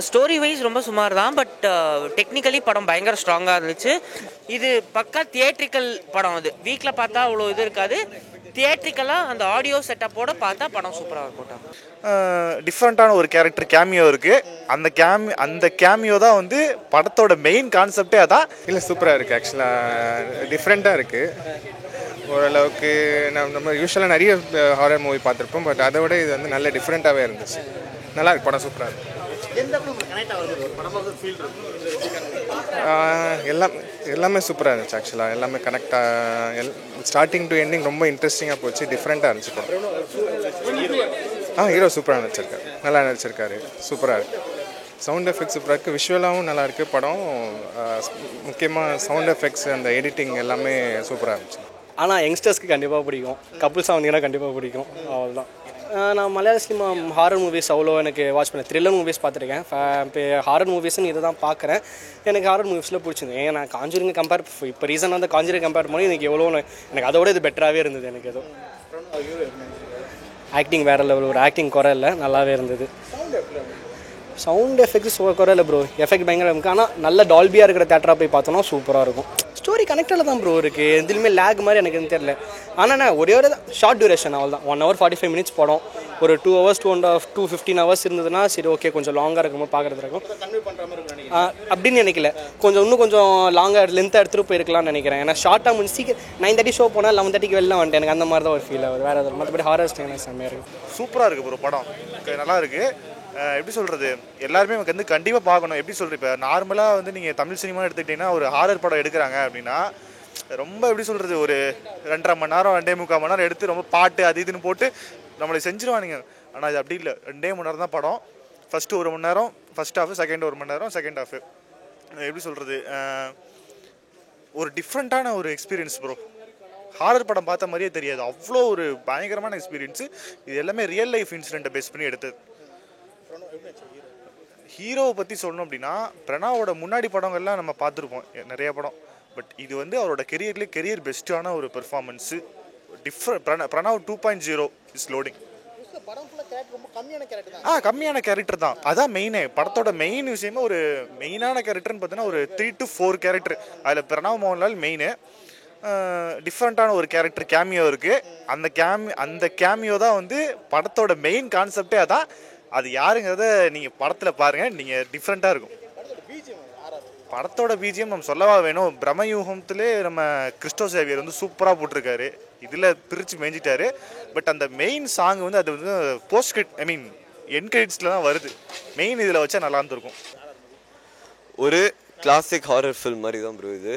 Story wise ரொம்ப சுமார் தான். பட் டெக்னிக்கலி படம் பயங்கர ஸ்ட்ராங்காக இருந்துச்சு. இது பக்கா தியேட்ரிக்கல் படம். அது வீக்கில் பார்த்தா அவ்வளோ இது இருக்காது. தியேட்ரிக்கலாக அந்த ஆடியோ செட்டப்போட பார்த்தா படம் சூப்பராக இருக்கும். டிஃப்ரெண்ட்டான ஒரு கேரக்டர் கேமியோ இருக்குது. அந்த கேமியோ தான் வந்து படத்தோட மெயின் கான்செப்டே அதான். இல்லை, சூப்பராக இருக்குது. ஆக்சுவலாக டிஃப்ரெண்ட்டாக இருக்குது. ஓரளவுக்கு நம்ம யூஸ்வலாக நிறைய ஹாரர் மூவி பார்த்துருப்போம். பட் அதை விட இது வந்து நல்ல டிஃப்ரெண்ட்டாகவே இருந்துச்சு. நல்லா இருக்கு, படம் சூப்பராக இருக்குது. எல்லாமே சூப்பராக இருந்துச்சு. ஆக்சுவலாக எல்லாமே கனெக்டாக ஸ்டார்டிங் டு எண்டிங் ரொம்ப இன்ட்ரெஸ்டிங்காக போச்சு. டிஃப்ரெண்ட்டாக இருந்துச்சு படம். ஹீரோ சூப்பராக நடிச்சிருக்காரு, நல்லா நடிச்சிருக்காரு, சூப்பராக இருக்குது. சவுண்ட் எஃபெக்ட்ஸ் சூப்பராக இருக்குது, விஷுவலாகவும் நல்லாயிருக்கு படம். முக்கியமாக சவுண்ட் எஃபெக்ட்ஸ், அந்த எடிட்டிங் எல்லாமே சூப்பராக இருந்துச்சு. ஆனால் யங்ஸ்டர்ஸ்க்கு கண்டிப்பாக பிடிக்கும், கப்புள்ஸாக வந்தீங்கன்னா கண்டிப்பாக பிடிக்கும். அவ்வளோதான். நான் மலையாள சினிமா ஹாரர் மூவிஸ் அவ்வளோ எனக்கு வாட்ச் பண்ணேன். த்ரில்லர் மூவிஸ் பார்த்துருக்கேன். இப்போ ஹாரர் மூவிஸ்ன்னு இதை தான் பார்க்குறேன். எனக்கு ஹாரர் மூவிஸில் பிடிச்சிருந்தது. ஏன் நான் காஞ்சூரிங் கம்பேர் இப்போ ரீசனாக வந்து காஞ்சூரிங் கம்பேர் பண்ணி எனக்கு எவ்வளோ எனக்கு அதோட இது பெட்டராகவே இருந்தது. எனக்கு ஏதோ ஆக்டிங் வேறு லெவல், ஒரு ஆக்டிங் குறை இல்லை, நல்லாவே இருந்தது. சவுண்ட் எஃபெக்ட்ஸ் குறை இல்லை ப்ரோ, எஃபெக்ட் பயங்கரம் இருக்குது. ஆனால் நல்ல டால்பியாக இருக்கிற தேட்டராக போய் பார்த்தோன்னா சூப்பராக இருக்கும். ஸ்டோரி கனெக்டில் தான் ப்ரோ இருக்குது, எதுலையுமே லேக் மாதிரி எனக்கு எதுவும் தெரியல. ஆனால் நான் ஒரே ஒரு ஷார்ட் டியூரேஷன், அவள் தான் 1 hour 45 minutes படம். ஒரு 2 hours 2.5-2:15 hours இருந்ததுன்னா சரி, ஓகே, கொஞ்சம் லாங்காக இருக்கும்போது பார்க்குறது இருக்கும் அப்படின்னு நினைக்கல. இன்னும் கொஞ்சம் லாங்காக லென்த்தாக எடுத்துகிட்டு போயிருக்கலாம்னு நினைக்கிறேன். ஏன்னா ஷார்ட்டாக முடிஞ்சு 9:30 ஷோ போனால் 11:30 வெளில வந்துட்டு எனக்கு அந்த மாதிரி தான் ஒரு ஃபீல் ஆகுது. வேறு எதாவது மற்றபடி ஹாரர் ஸ்டைல் செம்மையாக இருக்குது. சூப்பராக இருக்குது ப்ரோ படம், நல்லா இருக்குது. எப்படி சொல்கிறது, எல்லாருமே வந்து கண்டிப்பாக பார்க்கணும். எப்படி சொல்கிறது, இப்போ நார்மலாக வந்து நீங்கள் தமிழ் சினிமா எடுத்துக்கிட்டிங்கன்னா ஒரு ஹாரர் படம் எடுக்கிறாங்க அப்படின்னா ரொம்ப எப்படி சொல்கிறது, ஒரு 2.5 மணி நேரம் 2.25 மணி நேரம் எடுத்து ரொம்ப பாட்டு அது இதுன்னு போட்டு நம்மளை செஞ்சுருவானுங்க. ஆனால் இது அப்படி இல்லை, 2 மணி நேரம் தான் படம். ஃபஸ்ட்டு 1 மணி நேரம் ஃபஸ்ட் ஹாஃப், செகண்ட் 1 மணி நேரம் செகண்ட் ஹாஃபு. எப்படி சொல்கிறது, ஒரு டிஃப்ரெண்ட்டான ஒரு எக்ஸ்பீரியன்ஸ் ப்ரோ. ஹாரர் படம் பார்த்த மாதிரியே தெரியாது, அவ்வளோ ஒரு பயங்கரமான எக்ஸ்பீரியன்ஸு. இது எல்லாமே ரியல் லைஃப் இன்சிடெண்ட்டை பேஸ் பண்ணி எடுத்தது. ஹீரோவை பற்றி சொல்லணும் அப்படின்னா, பிரணாவோட முன்னாடி படங்கள்லாம் நம்ம பார்த்துருப்போம் நிறைய படம். பட் இது வந்து அவரோட கெரியர் பெஸ்ட்டான ஒரு பெர்ஃபார்மன்ஸு. Pranav 2.0 is loading. கம்மியான கேரக்டர் தான், அதான் மெயினே. படத்தோட மெயின் விஷயமே ஒரு மெயினான கேரக்டர்னு பார்த்தீங்கன்னா ஒரு 3 to 4 கேரக்டர். அதில் பிரணாவ் மோகன்லால் மெயின். டிஃப்ரெண்ட்டான ஒரு கேரக்டர் கேமியோ இருக்குது. அந்த கேமியோ தான் வந்து படத்தோட மெயின் கான்செப்டே அதான். அது யாருங்கிறத நீங்கள் படத்தில் பாருங்கள், நீங்கள் டிஃப்ரெண்ட்டாக இருக்கும். படத்தோட பிஜிஎம் நம்ம சொல்லவா வேணும். பிரம்மயூகத்திலே நம்ம கிறிஸ்டோ சேவியர் வந்து சூப்பராக போட்டிருக்காரு, இதில் பிரித்து மேய்ஞ்சிட்டாரு. பட் அந்த மெயின் சாங் வந்து அது வந்து போஸ்ட் கிரெடிட் என் கிரெடிட்ஸில் தான் வருது. மெயின் இதில் வச்சா நல்லா இருந்திருக்கும். ஒரு கிளாசிக் ஹாரர் ஃபில்ம் மாதிரி தான் ப்ரோ இது.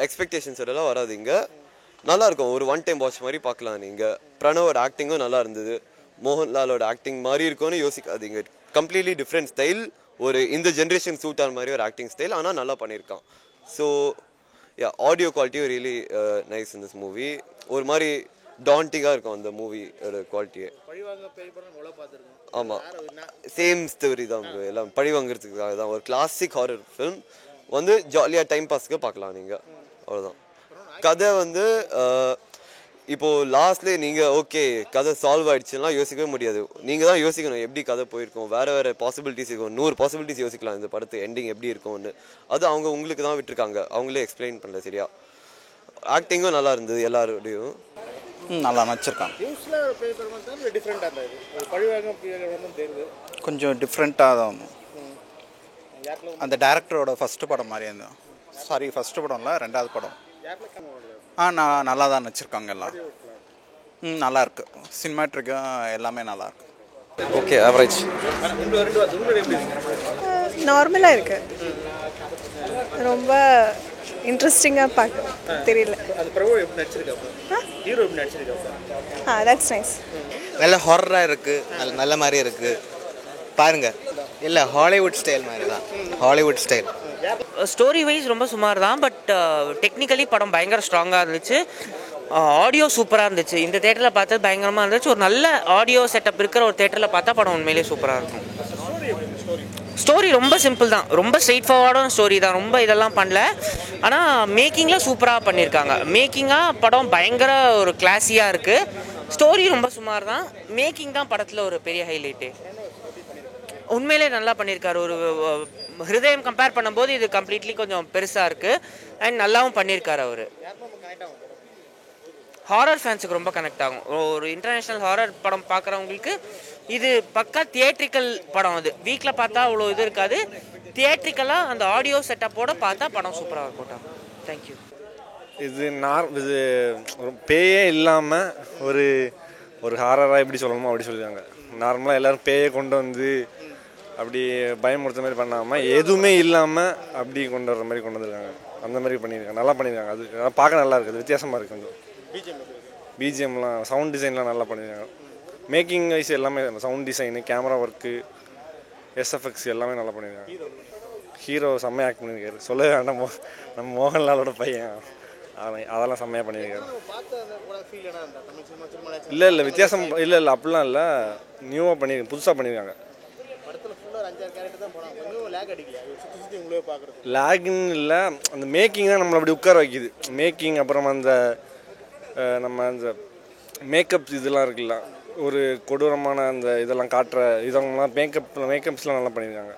எக்ஸ்பெக்டேஷன்ஸ் எல்லாம் வராது இங்கே. நல்லாயிருக்கும், ஒரு 1 time வாட்ச் மாதிரி பார்க்கலாம் நீங்கள். பிரணவோட ஆக்டிங்கும் நல்லா இருந்தது, மோகன்லாலோட ஆக்டிங் மாதிரி இருக்கும்னு யோசிக்காதீங்க. கம்ப்ளீட்லி டிஃப்ரெண்ட் ஸ்டைல், ஒரு இந்த ஜென்ரேஷன் சூட் ஆன மாதிரி ஒரு ஆக்டிங் ஸ்டைல், ஆனால் நல்லா பண்ணியிருக்கான். ஸோ ஆடியோ குவாலிட்டியும் really nice in this movie. ஒரு மாதிரி டாண்டிங்காக இருக்கும் அந்த மூவியோட குவாலிட்டியே. ஆமாம், சேம் ஸ்டோரி தான் ப்ரோ, எல்லாம் பழி வாங்குறதுக்காக தான். ஒரு கிளாசிக் ஹாரர் ஃபிலிம் வந்து ஜாலியாக டைம் பாஸ்க்கு பார்க்கலாம் நீங்கள், அவ்வளோதான். கதை வந்து இப்போது லாஸ்ட்லேயே நீங்கள் ஓகே கதை சால்வ் ஆகிடுச்சுன்னா யோசிக்கவே முடியாது. நீங்கள் தான் யோசிக்கணும் எப்படி கதை போயிருக்கும். வேறு பாசிபிலிட்டிஸ் இருக்கும், 100 பாசிபிலிட்டிஸ் யோசிக்கலாம் இந்த படத்து எண்டிங் எப்படி இருக்கும்னு. அது அவங்க உங்களுக்கு தான் விட்டுருக்காங்க, அவங்களே எக்ஸ்பிளைன் பண்ணல சரியா. ஆக்டிங்கும் நல்லா இருந்தது, எல்லாரோடையும் நல்லா நடிச்சிருக்காங்க. கொஞ்சம் டிஃப்ரெண்ட்டாக தான் அந்த டேரக்டரோட ஃபஸ்ட்டு படம் மாதிரி இருந்தது. சாரி, ஃபஸ்ட்டு படம் இல்லை, 2வது படம். நான் நல்லா தான் நடிச்சிருக்காங்க எல்லாம். நல்லா இருக்கு, சினிமாட்ரிக்காக எல்லாமே நல்லா இருக்கு. Okay, average. நார்மலாக இருக்கு, ரொம்ப இன்ட்ரெஸ்டிங்காக பார்க்க தெரியல. That's nice. நல்ல ஹாரராக இருக்குது, நல்ல மாதிரி இருக்குது பாருங்கள். இல்லை, ஹாலிவுட் ஸ்டைல் மாதிரி தான், ஹாலிவுட் ஸ்டைல். ஸ்டோரி வைஸ் ரொம்ப சுமார் தான். பட் டெக்னிக்கலி படம் பயங்கர ஸ்ட்ராங்காக இருந்துச்சு. ஆடியோ சூப்பராக இருந்துச்சு. இந்த தேட்டரில் பார்த்தது பயங்கரமாக இருந்துச்சு. ஒரு நல்ல ஆடியோ செட்டப் இருக்கிற ஒரு தேட்டரில் பார்த்தா படம் உண்மையிலே சூப்பராக இருக்கும். ஸ்டோரி ரொம்ப சிம்பிள் தான், ரொம்ப ஸ்ட்ரெயிட் ஃபார்வர்டான ஸ்டோரி தான், ரொம்ப இதெல்லாம் பண்ணல. ஆனால் மேக்கிங்கில் சூப்பராக பண்ணியிருக்காங்க. மேக்கிங்காக படம் பயங்கர ஒரு கிளாஸியாக இருக்குது. ஸ்டோரி ரொம்ப சுமார் தான், மேக்கிங் தான் படத்தில் ஒரு பெரிய ஹைலைட்டு. உண்மையிலே நல்லா பண்ணியிருக்காரு. ஒரு ஹிருதயம் கம்பேர் பண்ணும்போது இது கம்ப்ளீட்லி கொஞ்சம் பெருசாக இருக்குது அண்ட் நல்லாவும் பண்ணியிருக்காரு அவர். ஹாரர் ஃபேன்ஸுக்கு ரொம்ப கனெக்ட் ஆகும். ஒரு இன்டர்நேஷ்னல் ஹாரர் படம் பார்க்குறவங்களுக்கு இது பக்கா தியேட்ரிக்கல் படம். அது வீட்டில் பார்த்தா அவ்வளோ இது இருக்காது. தியேட்ரிக்கலாக அந்த ஆடியோ செட்டப்போடு பார்த்தா படம் சூப்பராக இருக்கும். தேங்க்யூ. இது இது ஒரு பேயே இல்லாமல் ஒரு ஒரு ஹாரராக எப்படி சொல்லணுமோ அப்படி சொல்லியிருக்காங்க. நார்மலாக எல்லோரும் பேயை கொண்டு வந்து அப்படி பயமுறுத்த மாதிரி பண்ணாமல் எதுவுமே இல்லாமல் அப்படி கொண்டு வர்ற மாதிரி கொண்டு வந்துருக்காங்க. அந்த மாதிரி பண்ணியிருக்காங்க, நல்லா பண்ணியிருக்காங்க. அது பார்க்க நல்லா இருக்குது, வித்தியாசமாக இருக்குது. கொஞ்சம் பிஜிஎம்லாம் சவுண்ட் டிசைன்லாம் நல்லா பண்ணியிருக்காங்க. மேக்கிங் வைஸ் எல்லாமே sound design, camera work, SFX எல்லாமே நல்லா பண்ணியிருக்காங்க. ஹீரோ செம்மையாக ஆக்ட் பண்ணியிருக்காரு, சொல்லவே வேண்டாம். நம்ம மோகன்லாலோட பையன் அதெல்லாம் செம்மையாக பண்ணியிருக்காரு. இல்லை வித்தியாசம் இல்லை அப்படிலாம் இல்லை, நியூவாக பண்ணியிருக்காங்க, புதுசாக பண்ணியிருக்காங்க. லேக்னு இல்லை, அந்த மேக்கிங் தான் நம்மளை அப்படி உட்கார வைக்கிது. மேக்கிங் அப்புறம் அந்த நம்ம அந்த மேக்கப் இதெல்லாம் இருக்குல்ல, ஒரு கொடூரமான அந்த இதெல்லாம் காட்டுற இதெல்லாம் மேக்கப்ஸ்லாம் நல்லா பண்ணியிருக்காங்க.